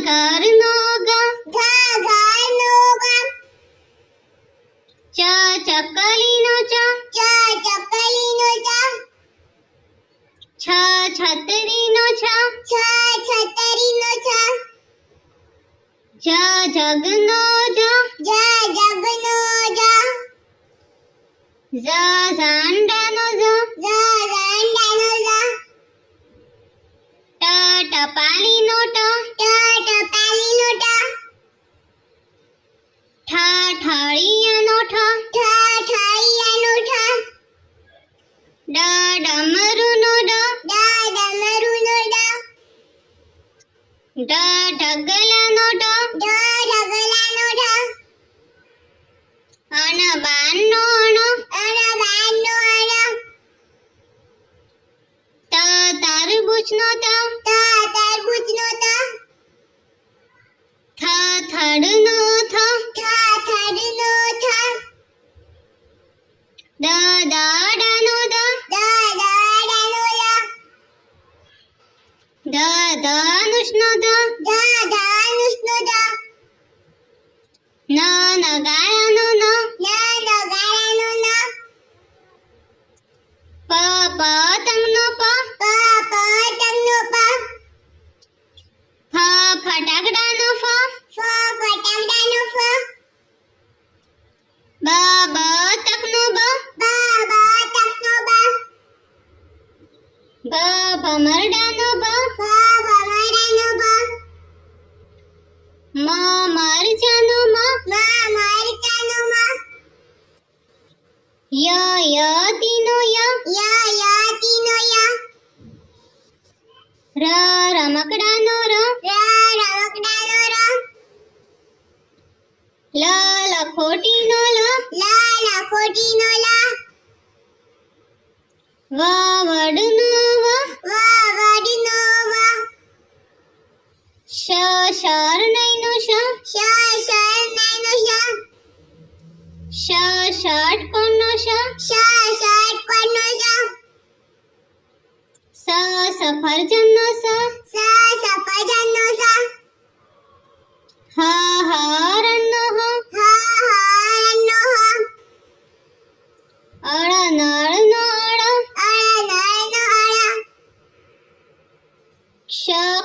ઘરનો ગ, ઘરનો ગ, ચકલીનો ચ, ચકલીનો ચ, છતરીનો છ, છતરીનો છ, જગનો જ, જગનો જ, ઝાંડાનો ઝ, ઝંડાનો ઝ, ટપાલીનો ટ, ટપાલીનો ટ, ઠળિયાનો ઠ, ઠળિયાનો ઠ, ડમરુનો ડ, ડમરુનો ડ, ઢગલાનો ઢ, ઢગલાનો ઢ, બાનનો ણ, બાનનો અણ, તરબૂચનો ત, તરબૂચનો ત, થડનો થ, થડનો થ, દાડાનો દ, દાડાનો દ, ધનુષનો ધ, ધનુષનો ધ, નગારાનો ન, નગારાનો ન, પતંગનો પ, પતંગનો પ, ફટાકડાનો ફ, ફટાકડાનો ફ, બતકનો બ, બતકનો બ, ભમરડાનો ભ, ભમરડાનો ભ, મરચાનો મ, મરચાનો મ, યતીનો ય, યતીનો ય, રમકડાનો ર, રમકડાનો ર, લખોટીનો લ, લખોટીનો લ, વડનો વ, વડનો વ, શરણાઈનો શ, શરણાઈનો શ, ષટકોણનો શ, ષટકોણનો શ, સફરજનનો સ, સફરજનનો સ, હરણનો હ, હરણનો હ, નળનો અળ, નળનો અળ,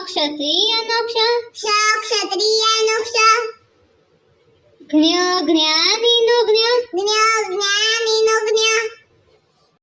ક્ષત્રિયનો ક્ષ, ક્ષત્રિયનો ક્ષ, જ્ઞાનીનો જ્ઞ,